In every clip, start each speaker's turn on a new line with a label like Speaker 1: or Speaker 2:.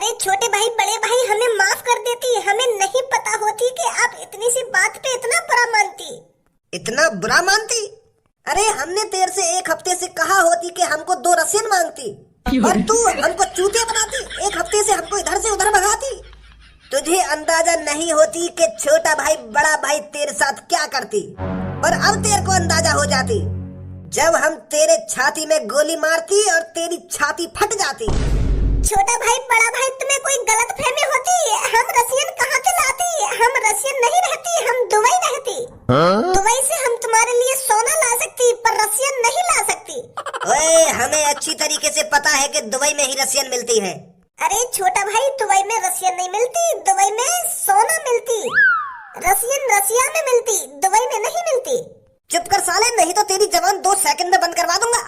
Speaker 1: अरे छोटे भाई बड़े भाई हमें माफ कर देती, हमें नहीं पता होती कि आप इतनी सी बात पे इतना बुरा मानती।
Speaker 2: इतना बुरा मानती? अरे हमने तेरे से एक हफ्ते से कहा होती कि हमको 2 रसियन मांगती और तू हमको चूतिया बनाती, एक हफ्ते से हमको इधर से उधर भगाती। तुझे अंदाजा नहीं होती कि छोटा भाई बड़ा भाई तेरे साथ क्या करती, पर अब तेरे को अंदाजा हो जाती जब हम तेरे छाती में गोली मारती और तेरी छाती फट जाती।
Speaker 1: छोटा भाई बड़ा भाई तुम्हें कोई गलत फहमी होती, हम रसियन कहाँ से लाती, हम रसियन नहीं रहती, हम दुबई रहती। दुबई से हम तुम्हारे लिए सोना ला सकती पर रसियन नहीं ला सकती।
Speaker 2: ओए हमें अच्छी तरीके से पता है कि दुबई में ही रसियन मिलती है।
Speaker 1: अरे छोटा भाई दुबई में रसियन नहीं मिलती, दुबई में सोना मिलती। रसियन रसिया में मिलती, दुबई में नहीं मिलती।
Speaker 2: चुप कर साले, नहीं तो तेरी जबान 2 सेकंड में बंद करवा दूंगा।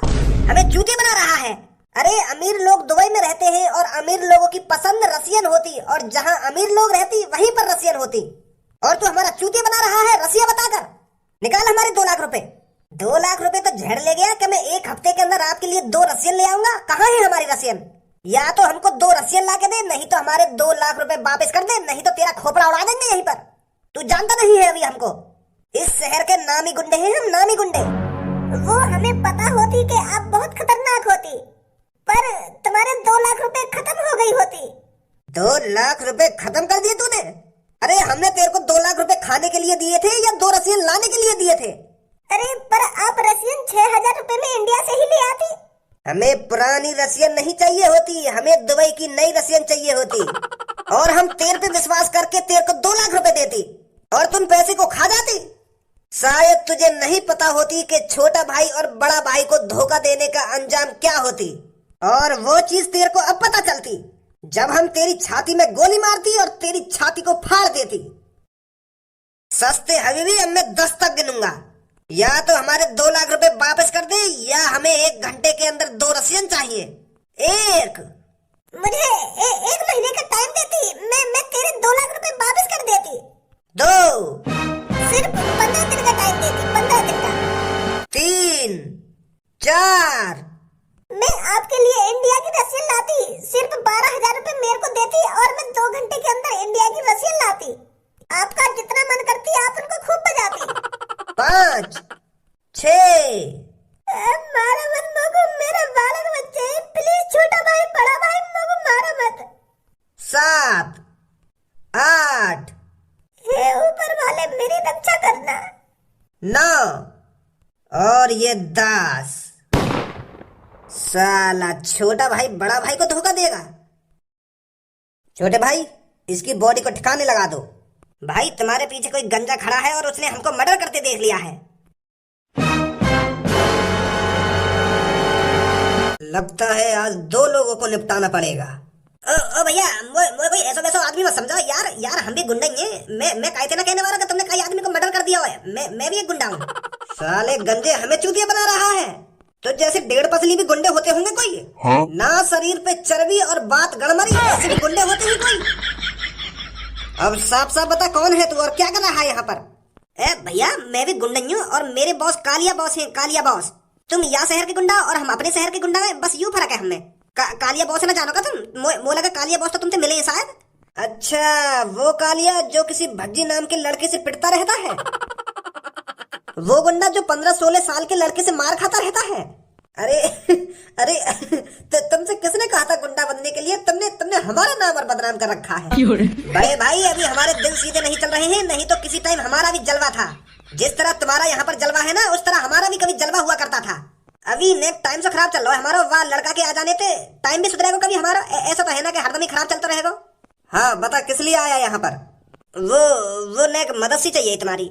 Speaker 2: हमें चूतिया बना रहा है। अरे अमीर लोग दुबई में रहते हैं और अमीर लोगों की पसंद रसियन होती, और जहां अमीर लोग रहती वहीं पर रसियन होती। और तू हमारा चूतिया बना रहा है रसिया बताकर। निकाल हमारे 2 लाख रुपए। 2 लाख रुपए तो झड़ ले गया कि मैं एक हफ्ते के अंदर आपके लिए 2 रसियन ले आऊंगा। कहाँ है हमारी रसियन? या तो हमको 2 रसियन ला के दे, नहीं तो हमारे 2 लाख रुपए वापस कर दे, नहीं तो तेरा खोपड़ा उड़ा देंगे यहीं पर। तू जानता नहीं है अभी हमको। इस शहर के नामी गुंडे हैं हम, नामी गुंडे।
Speaker 1: वो हमें पता होती कि आप बहुत खतरनाक होती, पर तुम्हारे 2 लाख रुपए खत्म हो गई होती।
Speaker 2: 2 लाख रुपए खत्म कर दिए तूने? अरे हमने तेरे को 2 लाख रुपए खाने के लिए दिए थे या 2 रसियन लाने के लिए दिए थे?
Speaker 1: अरे पर आप रसियन 6,000 रुपए में इंडिया से ही ले आती।
Speaker 2: हमें पुरानी रसियन नहीं चाहिए होती, हमें दुबई की नई रसियन चाहिए होती। और हम तेरे पे विश्वास करके तेरे को 2 लाख रुपए देती और तुम पैसे को खा जाती। शायद तुझे नहीं पता होती कि छोटा भाई और बड़ा भाई को धोखा देने का अंजाम क्या होती, और वो चीज तेरे को अब पता चलती जब हम तेरी छाती में गोली मारती और तेरी छाती को फाड़ देती। सस्ते हबीबी, अब मैं 10 तक गिनूंगा। या तो हमारे 2 लाख रुपए वापस कर दे, या हमें 1 घंटे के अंदर 2 रसियन चाहिए। 1।
Speaker 1: मुझे 1 महीने का टाइम देती, मैं तेरे 2 लाख रुपए वापस कर देती।
Speaker 2: 2।
Speaker 1: सिर्फ 15 दिन का टाइम देती, 15 दिन का।
Speaker 2: 3। 4।
Speaker 1: मैं आपके लिए इंडिया की रसियन लाती, सिर्फ 12,000 रुपए मेरे को देती और मैं 2 घंटे के अंदर इंडिया की रसियन लाती। आपका जितना मन करती आप उनको खूब बजाती।
Speaker 2: 5। 6।
Speaker 1: मारा मत मोको, मेरा बालक बच्चे, प्लीज छोटा भाई बड़ा भाई मोको मारा मत।
Speaker 2: 7। 8।
Speaker 1: हे ऊपर वाले मेरी रक्षा करना।
Speaker 2: 9 और ये 10। साला छोटा भाई बड़ा भाई को धोखा देगा। छोटे भाई, इसकी बॉडी को ठिकाने लगा दो। भाई तुम्हारे पीछे कोई गंजा खड़ा है और उसने हमको मर्डर करते देख लिया है। लगता है आज 2 लोगों को निपटाना पड़ेगा। ओ भैया, कोई ऐसा वैसा आदमी मत समझो यार हम भी गुंडा ही हैं। मैं काहे थे ना कहने वाला कि तुमने कई आदमी को मर्डर कर दिया है। मैं भी एक गुंडा हूँ। साले गंजे हमें चूतिया बना रहा है। तो जैसे 1.5 पसली भी गुंडे होते होंगे कोई? हाँ? ना शरीर पे चर्बी और बात गड़मरी, ऐसे भी गुंडे होते ही कोई? अब साफ साफ बता कौन है तू और क्या कर रहा है यहाँ पर? भैया मैं भी गुंडा ही हूँ और मेरे बॉस कालिया बॉस है, कालिया बॉस। तुम यहाँ शहर के गुंडा और हम अपने शहर के गुंडा है, बस यूँ फर्क है हमें। कालिया बॉस है ना, जानो का तुम? मोला का कालिया बॉस तो तुमसे मिले शायद। अच्छा, वो कालिया जो किसी भज्जी नाम के लड़के से पिटता रहता है? वो गुंडा जो 15-16 साल के लड़के से मार खाता रहता है? अरे तुमसे किसने कहा था गुंडा बनने के लिए? तुमने हमारा नाम और बदनाम कर रखा है। बड़े भाई अभी हमारे दिल सीधे नहीं चल रहे हैं, नहीं तो किसी टाइम हमारा भी जलवा था। जिस तरह तुम्हारा यहाँ पर जलवा है ना, उस तरह हमारा भी कभी जलवा हुआ करता था। अभी नेक्स्ट टाइम से खराब चल रहा है हमारा। वाह लड़का के आ जाने पे टाइम भी सुधरेगा कभी हमारा? ऐसा तो है ना कि हरदम ही खराब चलता रहेगा। हाँ बता किस लिए आया यहाँ पर? वो नेक मदद सी चाहिए तुम्हारी।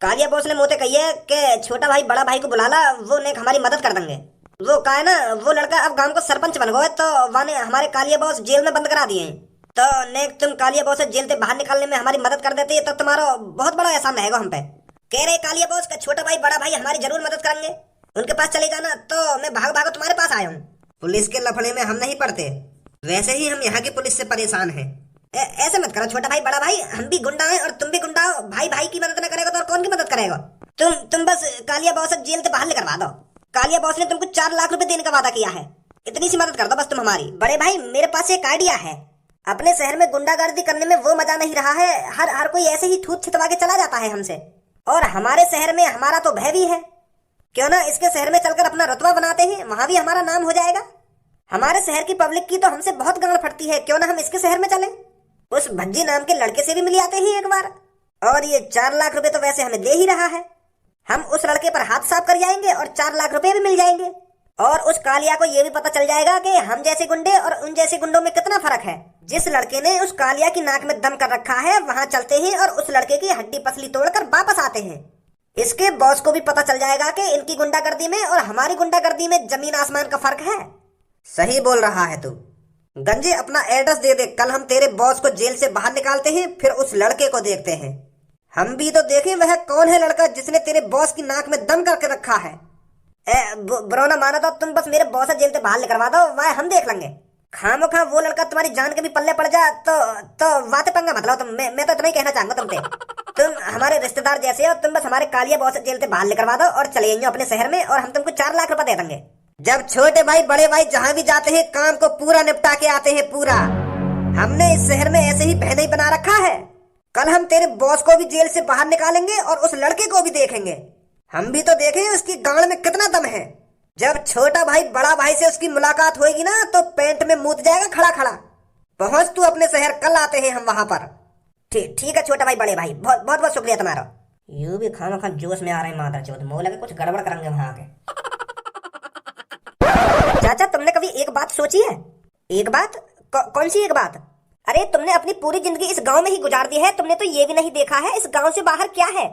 Speaker 2: कालिया बॉस ने मोते कही है कि छोटा भाई बड़ा भाई को बुला ला, वो नेक हमारी मदद कर देंगे। वो कहा है ना, वो लड़का अब गांव को सरपंच बन गया, तो वाने हमारे कालिया बॉस जेल में बंद करा दिए हैं। तो नेक तुम कालिया बॉस से जेल से बाहर निकालने में हमारी मदद कर देते तो तुम्हारा बहुत बड़ा एहसान रहेगा हम पे। कह रहे कालिया बॉस का छोटा भाई बड़ा भाई हमारी जरूर मदद करेंगे, उनके पास चले जाना। तो मैं भाग तुम्हारे पास आया हूँ। पुलिस के लफड़े में हम नहीं पड़ते, वैसे ही हम यहाँ की पुलिस से परेशान हैं। ऐसे मत करो छोटा भाई बड़ा भाई, हम भी गुंडा हैं और तुम भी गुंडा हो। भाई भाई की मदद न करेगा तो और कौन की मदद करेगा? तुम बस कालिया बॉस से जेल से बाहर निकलवा दो। कालिया बॉस ने तुमको 4 लाख रुपए देने का वादा किया है, इतनी सी मदद कर दो बस तुम हमारी। बड़े भाई मेरे पास एक आइडिया है, अपने शहर में गुंडागर्दी करने में वो मजा नहीं रहा है। हर कोई ऐसे ही छूत छितवा के चला जाता है हमसे, और हमारे शहर में हमारा तो भय भी है। क्यों ना इसके शहर में चलकर अपना रुतबा बनाते हैं, वहां भी हमारा नाम हो जाएगा। हमारे शहर की पब्लिक की तो हमसे बहुत गांड फटती है, क्यों ना हम इसके शहर में चले, उस भज्जी नाम के लड़के से भी मिल आते हैं एक बार। और ये 4 लाख रुपए तो वैसे हमें दे ही रहा है, हम उस लड़के पर हाथ साफ कर जाएंगे और 4 लाख रुपए भी मिल जाएंगे। और उस कालिया को ये भी पता चल जाएगा कि हम जैसे गुंडे और उन जैसे गुंडों में कितना फर्क है। जिस लड़के ने उस कालिया की नाक में दम कर रखा है वहां चलते हैं और उस लड़के की हड्डी पसली तोड़कर वापस आते हैं। इसके बॉस को भी पता चल जाएगा कि इनकी गुंडागर्दी में और हमारी गुंडागर्दी में जमीन आसमान का फर्क है। सही बोल रहा है तू। गंजे अपना एड्रेस दे दे, कल हम तेरे बॉस को जेल से बाहर निकालते हैं, फिर उस लड़के को देखते हैं। हम भी तो देखें वह कौन है लड़का जिसने तेरे बॉस की नाक में दम करके रखा है। ब्रो ना माना तो तुम बस मेरे बॉस से जेल से बाहर निकलवा दो, वह हम देख लेंगे। खामोखा वो लड़का तुम्हारी जान के भी पल्ले पड़ जा तो बातें पंगा मतलब तुम। मैं तो इतना ही कहना चाहूंगा तुमसे, तुम हमारे रिश्तेदार जैसे हो, तुम बस हमारे कालिया बॉस से जेल से बाहर निकलवा दो और चले जाइए अपने शहर में, और हम तुमको 4 लाख रुपए दे देंगे। जब छोटे भाई बड़े भाई जहाँ भी जाते हैं काम को पूरा निपटा के आते हैं पूरा। हमने इस शहर में ऐसे ही बहने ही बना रखा है। कल हम तेरे बॉस को भी जेल से बाहर निकालेंगे और उस लड़के को भी देखेंगे। हम भी तो देखें उसकी गांड में कितना दम है। जब छोटा भाई बड़ा भाई से उसकी मुलाकात होगी ना तो पेंट में मूत जाएगा खड़ा खड़ा। पहुंच तू अपने शहर, कल आते हैं हम वहां पर। ठीक है छोटा भाई बड़े भाई, बहुत बहुत शुक्रिया तुम्हारा। यू भी खाना जोश में आ रहे हैं मादर चौथ, मोह लगे कुछ गड़बड़ करेंगे वहां आके। चाचा तुमने कभी एक बात सोची है? एक बात? कौन सी एक बात? अरे तुमने अपनी पूरी जिंदगी इस गांव में ही गुजार दी है, तुमने तो ये भी नहीं देखा है इस गांव से बाहर क्या है,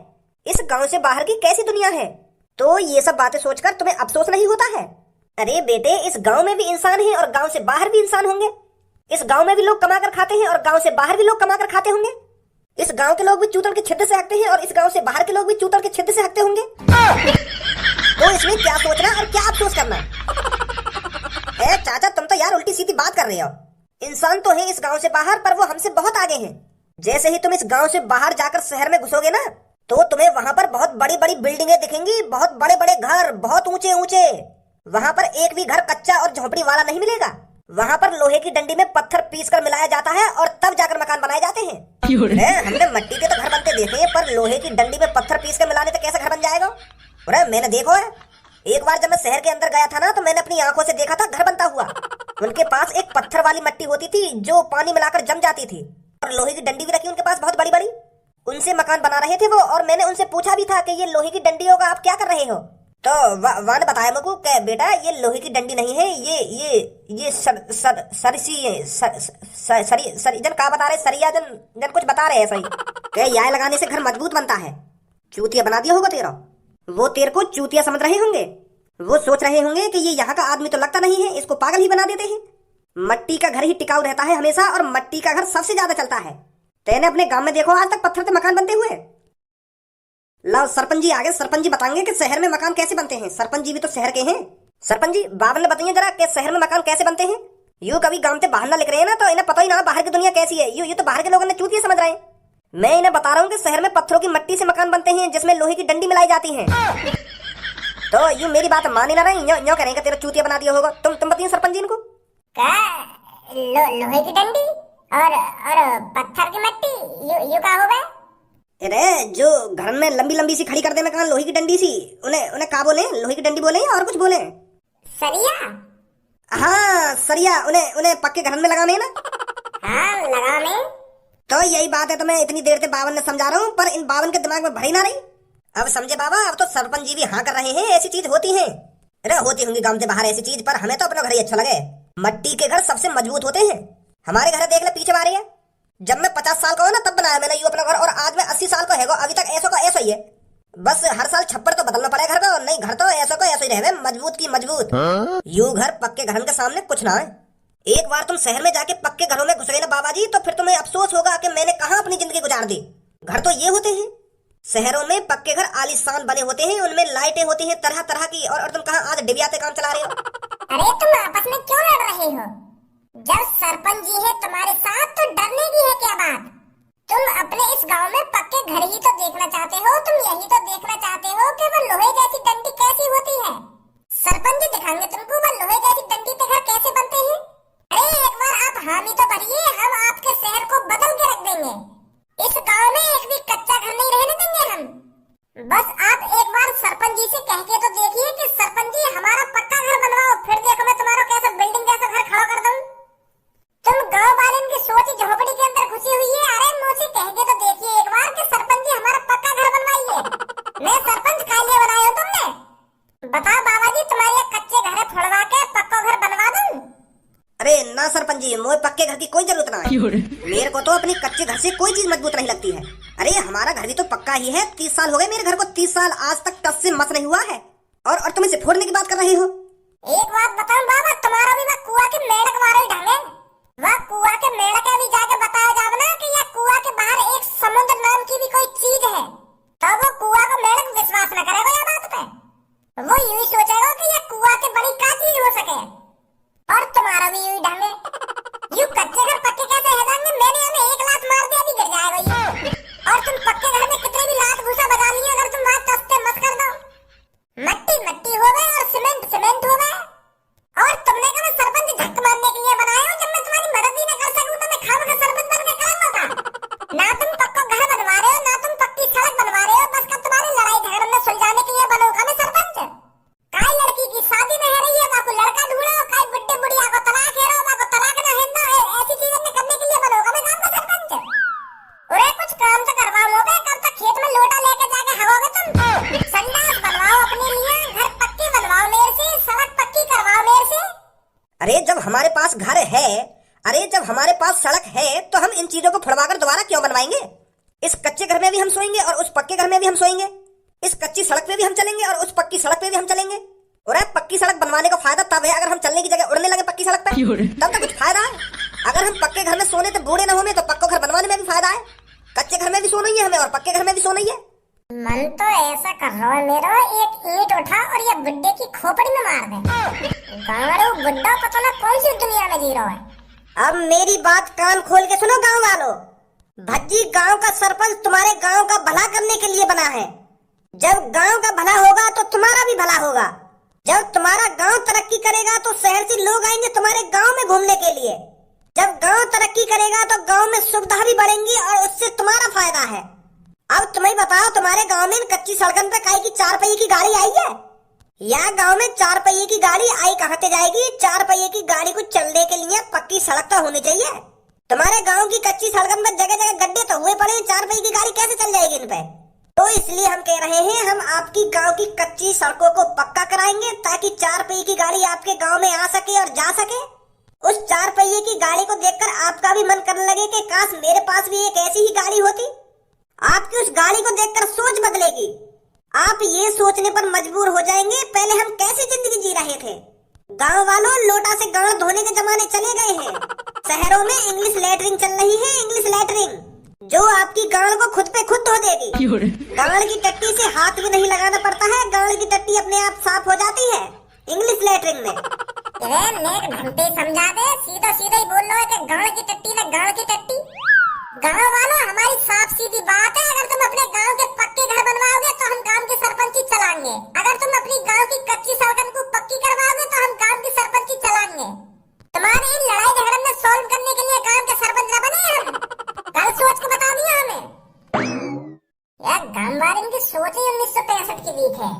Speaker 2: इस गांव से बाहर की कैसी दुनिया है। तो ये सब बातें सोचकर तुम्हें अफसोस नहीं होता है? अरे बेटे इस गांव में भी इंसान हैं और गांव से बाहर भी इंसान होंगे। इस गांव में भी लोग कमा कर खाते हैं और गांव से बाहर भी लोग कमा कर खाते होंगे। इस गांव के लोग भी चूतल के छिद्र से हकते हैं और इस गांव से बाहर के लोग भी चूतल के छिद्र से हकते होंगे। तो इसमें क्या सोचना और क्या अफसोस करना? चाचा तुम तो यार उल्टी सीधी बात कर रहे हो। इंसान तो है इस गांव से बाहर, पर वो हमसे बहुत आगे हैं। जैसे ही तुम इस गांव से बाहर जाकर शहर में घुसोगे ना तो तुम्हें वहां पर बहुत बड़ी बड़ी बिल्डिंगें दिखेंगी, बहुत बड़े बड़े घर, बहुत ऊंचे ऊंचे। वहां पर एक भी घर कच्चा और झोपड़ी वाला नहीं मिलेगा। वहां पर लोहे की डंडी में पत्थर पीस कर मिलाया जाता है और तब जाकर मकान बनाए जाते हैं। हमने मिट्टी के तो घर बनते देखे हैं, पर लोहे की डंडी में पत्थर पीस कर मिलाने से कैसे घर बन जाएगा? अरे मैंने देखो है, एक बार जब मैं शहर के अंदर गया था ना तो मैंने अपनी आंखों से देखा था घर बनता हुआ। उनके पास एक पत्थर वाली मिट्टी होती थी जो पानी मिलाकर जम जाती थी, और लोहे की डंडी भी रखी उनके पास बहुत बड़ी बड़ी। उनसे मकान बना रहे थे वो, और मैंने उनसे पूछा भी था कि ये लोहे की डंडी होगा, आप क्या कर रहे हो? तो वहां ने बताया मुझको कि बेटा ये लोहे की डंडी नहीं है, ये सरीजन का बता रहे, सरिया जन कुछ बता रहे हैं सही कि यह लगाने से घर मजबूत बनता है। चूतिया बना दिया होगा तेरा। वो तेरे को चूतिया समझ रहे होंगे। वो सोच रहे होंगे कि ये यहाँ का आदमी तो लगता नहीं है, इसको पागल ही बना देते हैं। मट्टी का घर ही टिकाऊ रहता है हमेशा, और मट्टी का घर सबसे ज्यादा चलता है। तेने अपने गांव में देखो आज तक पत्थर से मकान बनते हुए? लाओ सरपंच जी आगे, सरपंच जी बताएंगे कि शहर में मकान कैसे बनते हैं। सरपंच जी भी तो शहर के हैं। सरपंच जी बाबा ने बताइए जरा कि शहर में मकान कैसे बनते हैं। यूं कभी गांव से बाहर ना लिख रहे हैं ना तो इन्हें पता ही ना बाहर की दुनिया कैसी है। यूं तो बाहर के लोगों ने चूतिया समझ रहे हैं। मैं इन्हें बता रहा हूँ कि शहर में पत्थरों की मट्टी से मकान बनते हैं जिसमें लोहे की डंडी मिलाई जाती है। तो यूं मेरी बात मान ही ना रहे, यूं करेंगे तेरा चूतिया बना दिया होगा। तुम बताइए सरपंच जी इनको।
Speaker 1: लोहे की डंडी और पत्थर की मट्टी यू का होगा?
Speaker 2: अरे जो घर में लंबी लंबी सी खड़ी कर दे मकान लोहे की डंडी सी, उन्हें क्या बोले? लोहे की डंडी बोले या और कुछ बोले?
Speaker 1: सरिया।
Speaker 2: हाँ सरिया, उन्हें पक्के घर में लगाने ना।
Speaker 1: हाँ लगाने।
Speaker 2: तो यही बात है, तो मैं इतनी देर से बावन ने समझा रहा हूँ, पर इन बावन के दिमाग में भरी ना रही। अब समझे बाबा, अब तो सरपंच जी भी हाँ कर रहे हैं। ऐसी चीज होती है। अरे होती होंगी गांव से बाहर ऐसी चीज, पर हमें तो अपना घर ही अच्छा लगे। मट्टी के घर सबसे मजबूत होते हैं। हमारे घर देख ले पीछे बारे है, जब मैं 50 साल का हो ना तब बनाया मैंने यू अपना घर, और आज मैं 80 साल का है, अभी तक ऐसा का ऐसा ही है। बस हर साल छप्पर तो बदलना पड़ेगा घर का, नहीं घर तो ऐसा का ऐसा ही रहे, मजबूत की मजबूत। यू घर पक्के घर के सामने कुछ ना है। एक बार तुम शहर में जाके पक्के घरों में घुस गए ना बाबा जी, तो फिर तुम्हें अफसोस होगा कि मैंने कहाँ अपनी जिंदगी गुजार दी। घर तो ये होते हैं शहरों में, पक्के घर आलीशान बने होते हैं, उनमें लाइटें होती हैं तरह तरह की, और तुम कहाँ आज डिबियाते काम चला रहे हो?
Speaker 1: अरे तुम आपस में क्यों लड़ रहे हो? जब सरपंच जी है तुम्हारे साथ तो डरने की है क्या बात? तुम अपने इस गांव में पक्के घर ही तो देखना चाहते हो, तुम यही तो देखना चाहते हो कि वो लोहे जैसी डंडी कैसी होती है। सरपंच जी दिखाएंगे तुमको वो लोहे जैसी डंडी के घर कैसे बनते हैं। अरे एक बार आप हामी तो भरिए, हम
Speaker 2: जी, मोए पक्के घर की कोई जरूरत ना है। मेरे को तो अपनी कच्चे घर से कोई चीज मजबूत नहीं लगती है। अरे हमारा घर भी तो पक्का ही है। 30 साल हो गए मेरे घर को, 30 साल आज तक टस से मस नहीं हुआ है। और तुम इसे फोड़ने की बात कर रही हो।
Speaker 1: एक बात बताऊं बाबा, तुम्हारा भी वह कुआ के मेढक मारे ही ढंगे। वह कुआ के मेढक भी जाके बताया जावे ना कि यह कुआ के बाहर एक समुद्र नाम की भी कोई चीज है, तो वो कुआ का मेढक विश्वास न करेगा यह बात पे। वो यूं सोचेगा कि यह कुआ के बड़ी का चीज हो सके। और तुम्हारा भी यूं ढंगे। यूं कच्चे घर पक्के कैसे है जाएंगे? मैंने हमें एक लात मार दिया भी गिर जाएगा ये। और तुम पक्के घर में कितने भी लात भूसा बजा लिए, अगर तुम वहां टसते मत कर दो, मट्टी मट्टी हो गए और सीमेंट सीमेंट हो गए। और तुमने कहा मैं सरपंच झक मारने के लिए बनाया हूं? जब मैं तुम्हारी मदद ही न कर सकूं तो मैं खाम का सरपंच बन के करूंगा का? ना तुम पक्का घर बनवा रहे हो, ना तुम पक्की सड़क बनवा रहे हो, बस कब तुम्हारी लड़ाई झगड़े में सुलझाने के लिए बनूंगा मैं सरपंच। काई लड़की की शादी नहीं रही है, बाको लड़का ढूंढो, काई बुड्ढे बुढ़िया को तलाक है, बाको तलाक ना है ना, ऐसी चीजें करने के लिए बनूंगा मैं काम का सरपंच। अरे कुछ काम तो करवाओगे, कब तक खेत में लोटा लेके जाके हगोगे तुम? संडास बनवाओ अपने लिए, घर पक्के बनवाओ मेरे से, सड़क पक्की करवाओ मेरे से।
Speaker 2: अरे जब हमारे पास घर है, अरे जब हमारे पास सड़क है, तो हम इन चीजों को फुड़वाकर दोबारा क्यों बनवाएंगे? इस कच्चे घर में भी हम सोएंगे और उस पक्के घर में भी हम सोएंगे। इस कच्ची सड़क पे भी हम चलेंगे और उस पक्की सड़क पे भी हम चलेंगे। और पक्की सड़क बनवाने का फायदा तब है अगर हम चलने की जगह उड़ने लगे पक्की सड़क पे, तब तो कुछ फायदा है। अगर हम पक्के घर में सोने तो बूढ़े न होने, तो पक्का घर बनवाने में भी फायदा है। कच्चे घर में भी सोना ही है हमें और पक्के घर में भी सोना ही है।
Speaker 1: मन तो ऐसा कर रहा है मेरा, एक ईंट उठा और ये बुड्ढे की खोपड़ी में मार दे। गाँव बुड्ढा पता ना कौन सी दुनिया में जी रहा है।
Speaker 2: अब मेरी बात कान खोल के सुनो गांव वालों। भज्जी गांव का सरपंच तुम्हारे गांव का भला करने के लिए बना है। जब गांव का भला होगा तो तुम्हारा भी भला होगा। जब तुम्हारा गांव तरक्की करेगा तो शहर से लोग आएंगे तुम्हारे गांव में घूमने के लिए। जब गांव तरक्की करेगा तो गांव में सुविधा भी बढ़ेंगी और उससे तुम्हारा फायदा है। अब तुम्हें बताओ, तुम्हारे गांव में कच्ची सड़कन पे काई की 4 पहिए की गाड़ी आई है? या गांव में 4 पहिए की गाड़ी आई कहाँ से जाएगी? 4 पहिए की गाड़ी को चलने के लिए पक्की सड़क तो होनी चाहिए। तुम्हारे गांव की कच्ची सड़कन में जगह जगह गड्ढे तो हुए पड़े, 4 पहिए की गाड़ी कैसे चल जाएगी इन पे? तो इसलिए हम कह रहे हैं, हम आपकी गांव की कच्ची सड़कों को पक्का कराएंगे ताकि 4 पहिए की गाड़ी आपके गांव में आ सके और जा सके। उस 4 पहिए की गाड़ी को देखकर आपका भी मन करने लगे कि काश मेरे पास भी एक ऐसी ही गाड़ी होती। आपकी उस गाड़ी को देखकर सोच बदलेगी। आप ये सोचने पर मजबूर हो जाएंगे, पहले हम कैसी जिंदगी जी रहे थे। गांव वालों, लोटा से गांव धोने के जमाने चले गए हैं। शहरों में इंग्लिश लैटरिन चल रही है, इंग्लिश लैटरिन, जो आपकी गांव को खुद पे खुद धो देगी। गांव की टट्टी से हाथ भी नहीं लगाना पड़ता है, गांव की टट्टी अपने आप साफ हो जाती है इंग्लिश लैटरिन में।
Speaker 1: नेक घंटे समझा दे, सीधा सीधा ही बोल रहा है कि गांव की टट्टी ना गांव की टट्टी। गांव वालों, हमारी साफ सीधी बात है, अगर तुम अपने गांव के पक्के घर बनवाओगे तो हम गांव की सरपंची चलाएंगे। अगर तुम अपनी गांव की कच्ची सड़कों को पक्की करवाओगे तो हम गांव की सरपंची चलाएंगे। तुम्हारे इन लड़ाई झगड़े में सॉल्व करने के लिए गांव के सरपंच न बने हम। कल सोच को बता दिया हमें। यार गांव वालों की सोच ही 1965 की वीक है।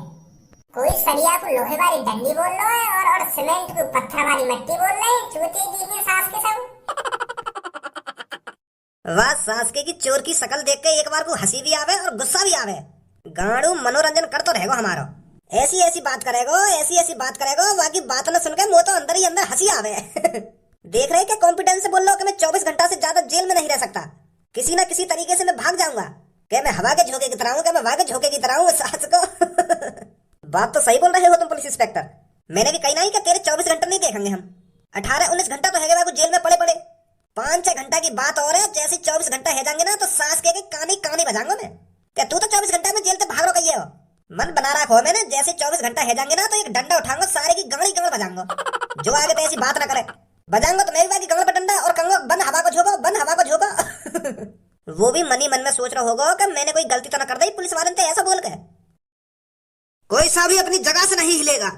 Speaker 1: कोई सरिया को लोहे वाली डंडी बोल रहा है और सीमेंट को पत्थर वाली मिट्टी बोल रहे हैं। चूती जी सास के सब।
Speaker 2: वाह, सासके की चोर की शकल देख के एक बार को हंसी भी आवे और गुस्सा भी आवे। गाड़ू मनोरंजन कर तो रहेगो हमारो। ऐसी ऐसी बात करेगो, ऐसी ऐसी बात करेगो, बाकी बात न सुन के मुँह तो अंदर ही अंदर हंसी आवे। देख रहे क्या कॉन्फिडेंस से बोल रहा हूँ कि मैं 24 घंटा से ज्यादा जेल में नहीं रह सकता। किसी न किसी तरीके से मैं भाग जाऊंगा। क्या मैं हवा के झोंके की तरह हूँ? क्या मैं हवा के झोंके की तरह हूँ सास को? बात तो सही बोल रहे हो तुम पुलिस इंस्पेक्टर। मैंने भी कही नहीं कि तेरे 24 घंटे नहीं देखेंगे हम। 18-19 घंटा तो है जेल में पड़े पड़े। 5-6 घंटा की बात और है। जैसे 24 घंटा है जाएंगे ना तो सास के कानी कानी बजाऊंगा मैं। क्या तू तो 24 घंटा में जेल से भाग रहा कहिए हो? मन बना रखा हो मैंने, जैसे 24 घंटा है जाएंगे ना तो एक डंडा उठाऊंगा, सारे की गाड़ी गाड़ बजाऊंगा। जो आगे तो ऐसी बात ना करे, बजाऊंगा तो मैं भी गाड़ पर डंडा और कहूंगा बंद हवा को झोंको, बंद हवा को झोंको। वो भी मनी मन में सोच रहा होगा कि मैंने कोई गलती तो ना कर दी पुलिस वाले ने ऐसा बोल के। कोई सा भी अपनी जगह से नहीं हिलेगा।